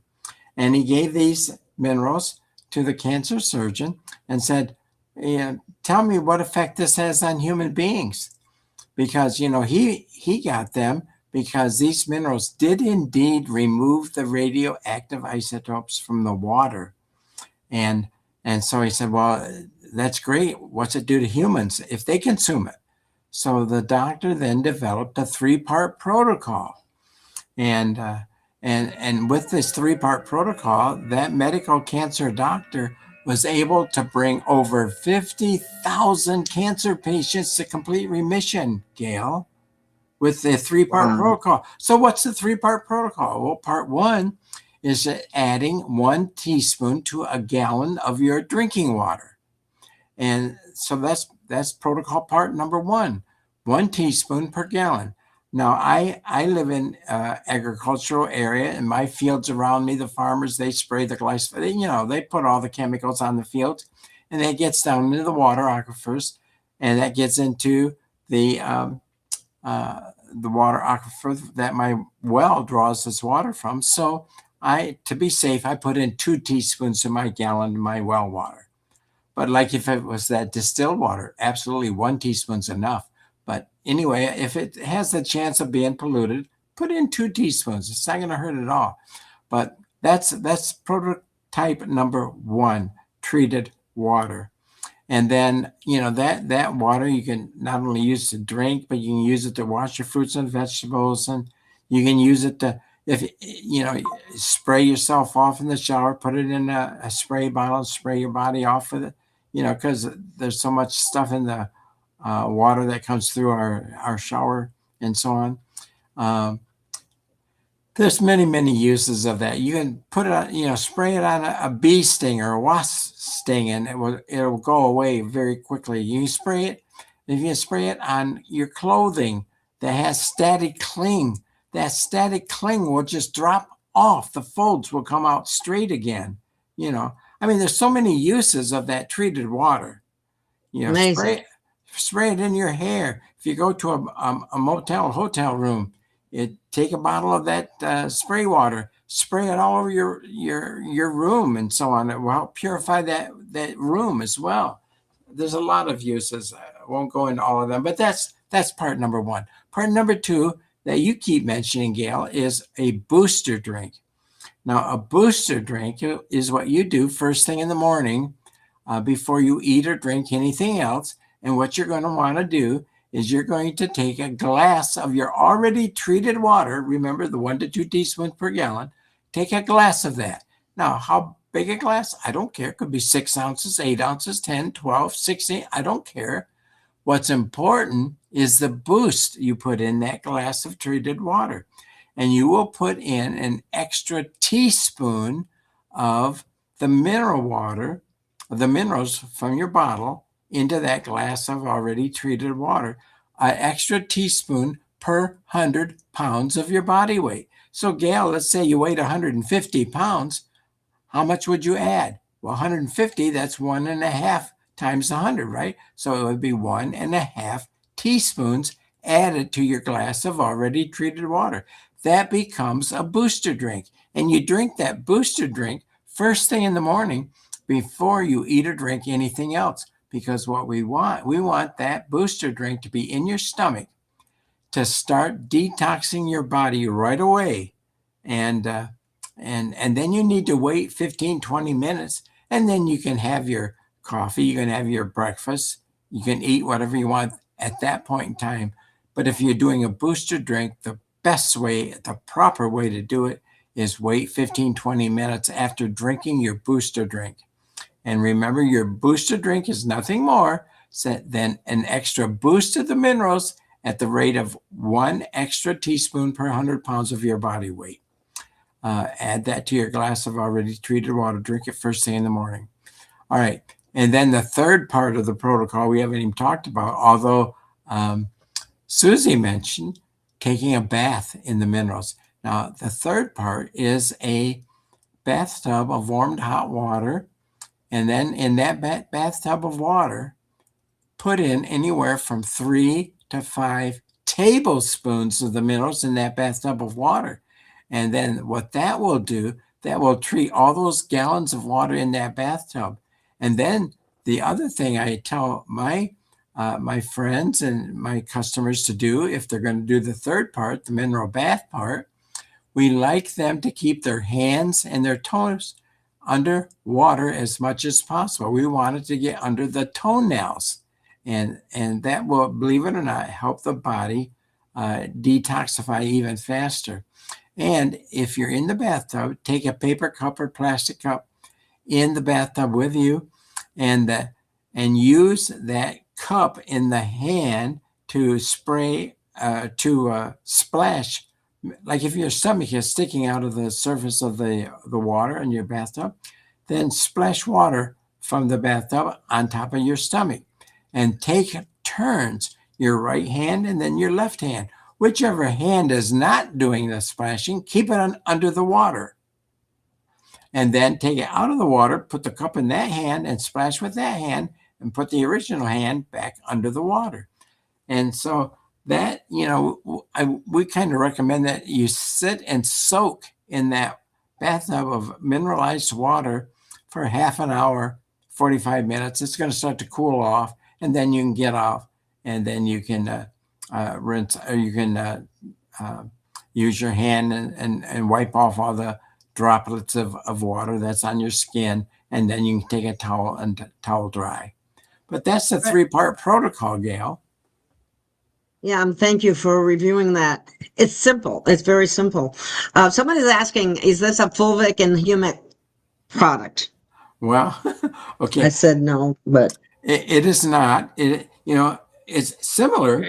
And he gave these minerals to the cancer surgeon and said, tell me what effect this has on human beings. Because, he got them because these minerals did indeed remove the radioactive isotopes from the water. And so he said, well, that's great. What's it do to humans if they consume it? So the doctor then developed a 3-part protocol. And with this 3-part protocol, that medical cancer doctor was able to bring over 50,000 cancer patients to complete remission, Gail, with the 3-part protocol. So what's the 3-part protocol? Well, part 1 is adding 1 teaspoon to a gallon of your drinking water. And so that's protocol part number 1, 1 teaspoon per gallon. Now, I live in agricultural area, and my fields around me, the farmers, they spray the glyphosate. They put all the chemicals on the field, and that gets down into the water aquifers, and that gets into the water aquifer that my well draws its water from. So to be safe, I put in 2 teaspoons of my gallon of my well water. But like if it was that distilled water, absolutely 1 teaspoon's enough. But anyway, if it has the chance of being polluted, put in 2 teaspoons. It's not going to hurt at all. But that's prototype number 1, treated water. And then, that water you can not only use to drink, but you can use it to wash your fruits and vegetables. And you can use it to, spray yourself off in the shower, put it in a spray bottle, and spray your body off with it, because there's so much stuff in the water that comes through our shower and so on. There's many, many uses of that. You can put it on, spray it on a bee sting or a wasp sting, and it'll go away very quickly. You spray it, if you spray it on your clothing that has static cling, that static cling will just drop off. The folds will come out straight again. There's so many uses of that treated water. Amazing. Spray it in your hair. If you go to a motel, hotel room, take a bottle of that spray water, spray it all over your room and so on. It will help purify that room as well. There's a lot of uses. I won't go into all of them, but that's part number 1. Part number 2 that you keep mentioning, Gail, is a booster drink. Now, a booster drink is what you do first thing in the morning before you eat or drink anything else. And what you're going to want to do is you're going to take a glass of your already treated water. Remember the 1 to 2 teaspoons per gallon. Take a glass of that. Now, how big a glass? I don't care. It could be 6 ounces, 8 ounces, 10, 12, 16. I don't care. What's important is the boost you put in that glass of treated water. And you will put in an extra teaspoon of the mineral water, the minerals from your bottle, into that glass of already treated water, an extra teaspoon per 100 pounds of your body weight. So, Gail, let's say you weighed 150 pounds. How much would you add? Well, 150, that's 1.5 times 100, right? So it would be 1.5 teaspoons added to your glass of already treated water. That becomes a booster drink. And you drink that booster drink first thing in the morning before you eat or drink anything else. Because what we want that booster drink to be in your stomach to start detoxing your body right away. And then you need to wait 15, 20 minutes, and then you can have your coffee, you can have your breakfast, you can eat whatever you want at that point in time. But if you're doing a booster drink, the proper way to do it is wait 15, 20 minutes after drinking your booster drink. And remember, your booster drink is nothing more than an extra boost of the minerals at the rate of 1 extra teaspoon per 100 pounds of your body weight. Add that to your glass of already treated water. Drink it first thing in the morning. All right. And then the third part of the protocol we haven't even talked about, although Susie mentioned taking a bath in the minerals. Now, the third part is a bathtub of warmed hot water. And then in that bathtub of water, put in anywhere from 3 to 5 tablespoons of the minerals in that bathtub of water. And then what that will do, that will treat all those gallons of water in that bathtub. And then the other thing I tell my friends and my customers to do, if they're going to do the third part, the mineral bath part, we like them to keep their hands and their toes under water as much as possible. We want it to get under the toenails. And that will, believe it or not, help the body detoxify even faster. And if you're in the bathtub, take a paper cup or plastic cup in the bathtub with you, and use that cup in the hand to spray, splash. Like if your stomach is sticking out of the surface of the water in your bathtub, then splash water from the bathtub on top of your stomach, and take turns, your right hand and then your left hand. Whichever hand is not doing the splashing, keep it under the water. And then take it out of the water, put the cup in that hand and splash with that hand, and put the original hand back under the water. And so that, we kind of recommend that you sit and soak in that bathtub of mineralized water for half an hour, 45 minutes. It's going to start to cool off, and then you can get off, and then you can rinse, or you can use your hand and wipe off all the droplets of water that's on your skin, and then you can take a towel and towel dry. But that's the 3-part protocol, Gail. Yeah, thank you for reviewing that. It's simple. It's very simple. Somebody's asking, is this a fulvic and humic product? Well, okay. I said no, but it is not. It's similar.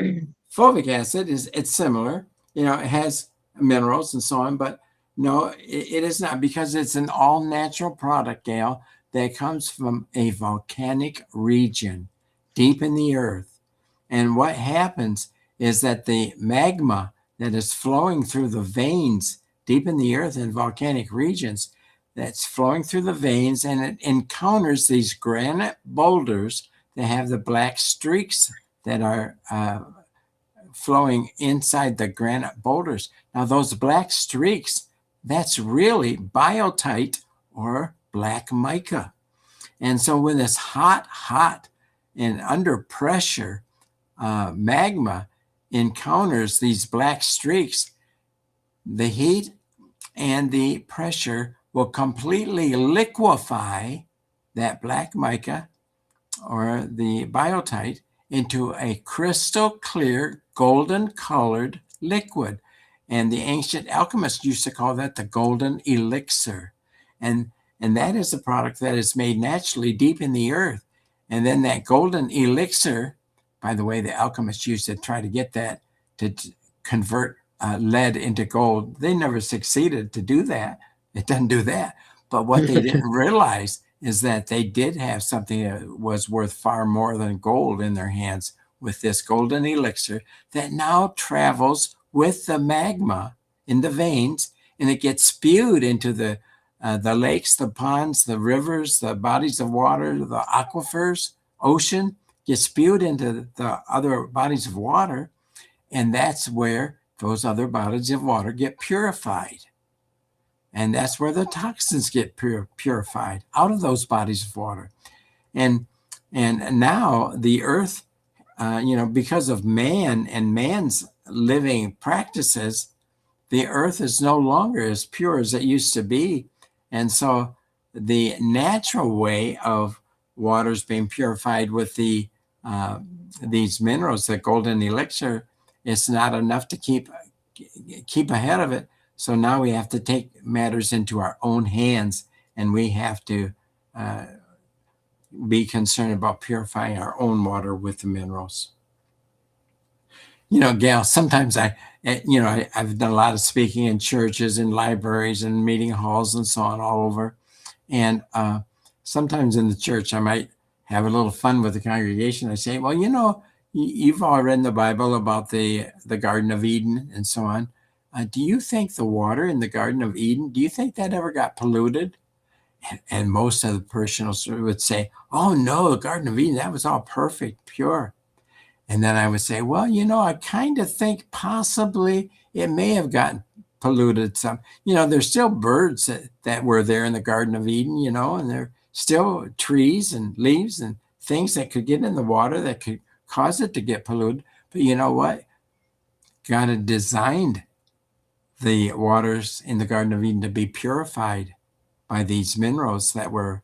Fulvic acid it's similar. It has minerals and so on, but no, it is not, because it's an all-natural product, Gail, that comes from a volcanic region deep in the earth. And what happens is that the magma that is flowing through the veins deep in the earth in volcanic regions, that's flowing through the veins, and it encounters these granite boulders that have the black streaks that are flowing inside the granite boulders. Now, those black streaks, that's really biotite or black mica. And so when this hot and under pressure magma encounters these black streaks, the heat and the pressure will completely liquefy that black mica or the biotite into a crystal clear, golden colored liquid. And the ancient alchemists used to call that the golden elixir. And that is a product that is made naturally deep in the earth. And then that golden elixir, by the way, the alchemists used to try to get that to convert lead into gold. They never succeeded to do that. It doesn't do that. But what they didn't realize is that they did have something that was worth far more than gold in their hands with this golden elixir that now travels with the magma in the veins, and it gets spewed into the lakes, the ponds, the rivers, the bodies of water, the aquifers, ocean, gets spewed into the other bodies of water, and that's where those other bodies of water get purified. And that's where the toxins get purified out of those bodies of water. And now the earth, because of man and man's living practices, the earth is no longer as pure as it used to be. And so the natural way of waters being purified with the these minerals, the golden elixir, it's not enough to keep ahead of it. So now we have to take matters into our own hands, and we have to be concerned about purifying our own water with the minerals. Gail, sometimes I've done a lot of speaking in churches and libraries and meeting halls and so on all over. And sometimes in the church, I might have a little fun with the congregation. I say, well, you've all read in the Bible about the Garden of Eden and so on. Do you think the water in the Garden of Eden, do you think that ever got polluted? And most of the parishioners would say, oh, no, the Garden of Eden, that was all perfect, pure. And then I would say, well, I kind of think possibly it may have gotten polluted some. There's still birds that were there in the Garden of Eden, and there are still trees and leaves and things that could get in the water that could cause it to get polluted. But you know what? God had designed the waters in the Garden of Eden to be purified by these minerals that were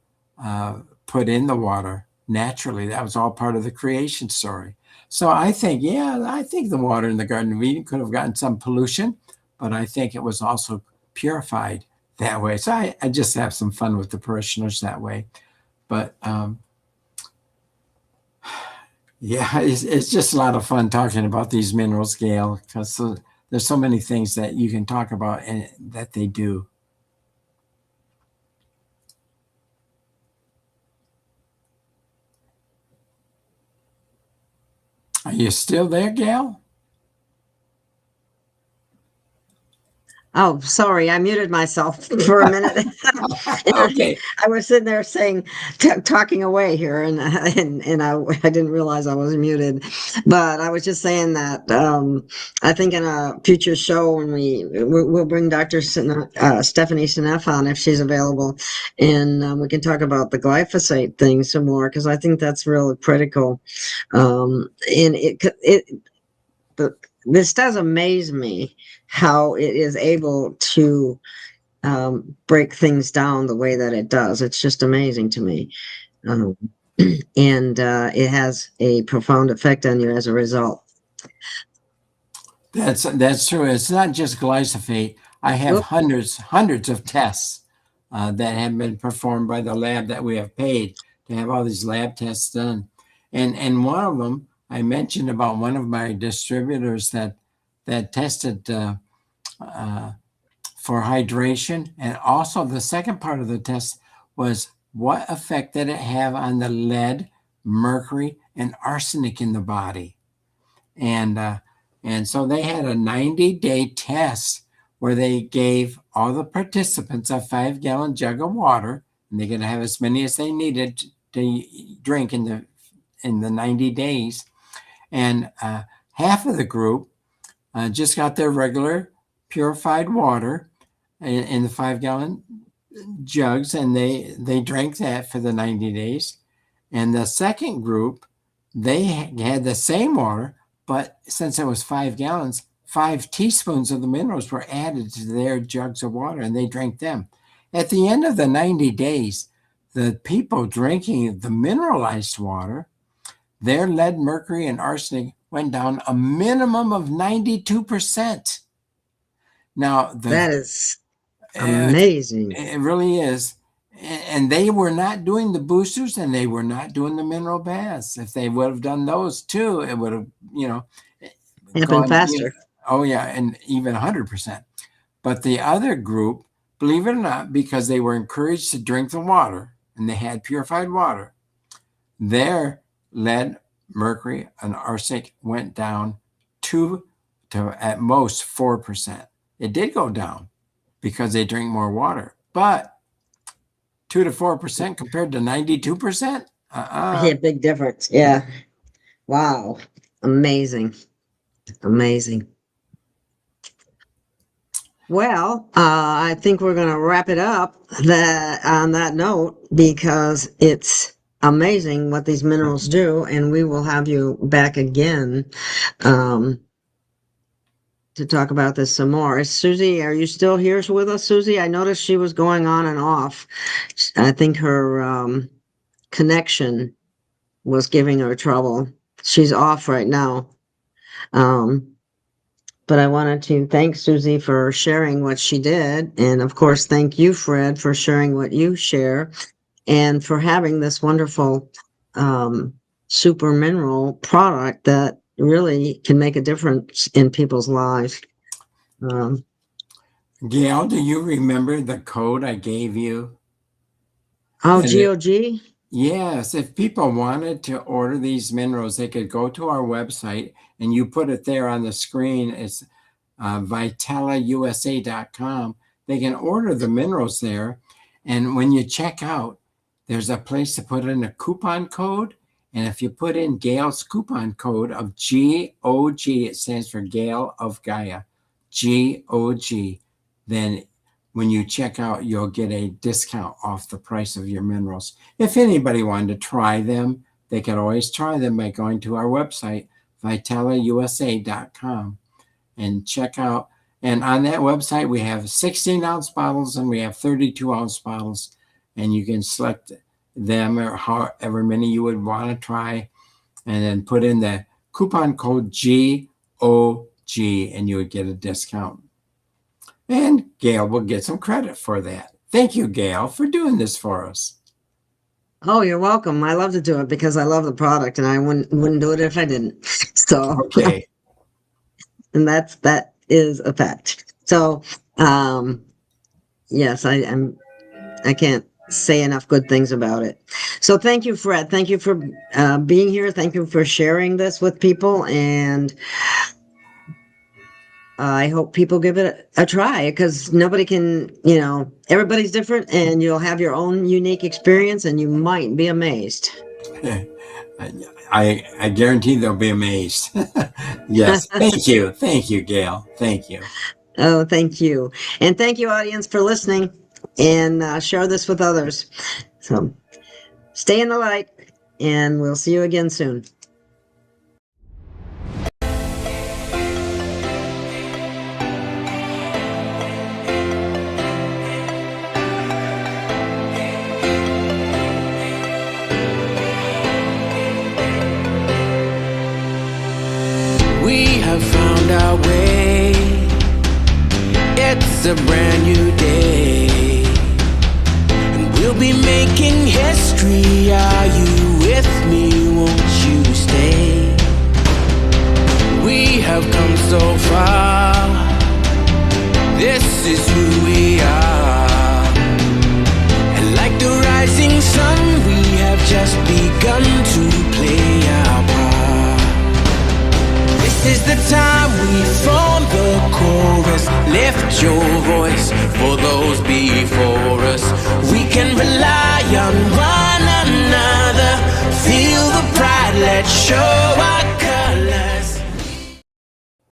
put in the water naturally. That was all part of the creation story. So I think the water in the Garden of Eden could have gotten some pollution, but I think it was also purified that way. So I just have some fun with the parishioners that way. But it's just a lot of fun talking about these minerals, Gail, because there's so many things that you can talk about and that they do. Are you still there, Gail? Oh, sorry, I muted myself for a minute. Okay. I was sitting there saying, talking away here, and I didn't realize I was muted. But I was just saying that I think in a future show when we'll bring Dr. Stephanie Seneff on if she's available, and we can talk about the glyphosate thing some more because I think that's really critical. And this does amaze me how it is able to break things down the way that it does. It's just amazing to me. Um, and it has a profound effect on you as a result. That's true. It's not just glyphosate. I have hundreds of tests that have been performed by the lab that we have paid to have all these lab tests done. And one of them, I mentioned about one of my distributors that tested for hydration. And also the second part of the test was what effect did it have on the lead, mercury, and arsenic in the body. And so they had a 90-day test where they gave all the participants a 5-gallon jug of water, and they're going to have as many as they needed to drink in the 90 days. And half of the group just got their regular purified water in the 5-gallon jugs, and they drank that for the 90 days. And the second group, they had the same water, but since it was 5 gallons, 5 teaspoons of the minerals were added to their jugs of water, and they drank them. At the end of the 90 days, the people drinking the mineralized water, their lead, mercury, and arsenic went down a minimum of 92%. Now, that is amazing. It really is. And they were not doing the boosters, and they were not doing the mineral baths. If they would have done those too, it would have, happened faster. And even 100%. But the other group, believe it or not, because they were encouraged to drink the water and they had purified water, their lead, mercury, and arsenic went down to at most 4%. It did go down because they drink more water, but 2 to 4% compared to 92%. Yeah, big difference. Yeah. Wow. Amazing. Well, I think we're going to wrap it up on that note because it's amazing what these minerals do, and we will have you back again to talk about this some more. Susie, are you still here with us, Susie? I noticed she was going on and off. I think her connection was giving her trouble. She's off right now. But I wanted to thank Susie for sharing what she did. And of course, thank you, Fred, for sharing what you share and for having this wonderful super mineral product that really can make a difference in people's lives. Gail, do you remember the code I gave you? Oh, And GOG? Yes, if people wanted to order these minerals, they could go to our website, and you put it there on the screen. It's vitellausa.com. They can order the minerals there. And when you check out, there's a place to put in a coupon code. And if you put in Gail's coupon code of GOG, it stands for Gail of Gaia, GOG, then when you check out, you'll get a discount off the price of your minerals. If anybody wanted to try them, they could always try them by going to our website, vitellausa.com, and check out. And on that website, we have 16-ounce bottles and we have 32-ounce bottles, and you can select them or however many you would want to try, and then put in the coupon code GOG, and you would get a discount. And Gail will get some credit for that. Thank you, Gail, for doing this for us. Oh, you're welcome. I love to do it because I love the product, and I wouldn't do it if I didn't. So Okay. And that is a fact. So yes, I can't say enough good things about it. So thank you, Fred. Thank you for being here. Thank you for sharing this with people, and I hope people give it a try because nobody can, everybody's different, and you'll have your own unique experience, and you might be amazed. I guarantee they'll be amazed. Yes. Thank you. Thank you, Gail. Thank you. Oh, thank you. And thank you, audience, for listening, and share this with others. So stay in the light, and we'll see you again soon. We have found our way. It's a brand new day, and we'll be making history. Are you with me? Won't you stay? We have come so far. This is who we are, and like the rising sun, we have just begun to play our part. This is the time we form the chorus. Lift your voice for those before us. We can rely on one another. Feel the pride, let's show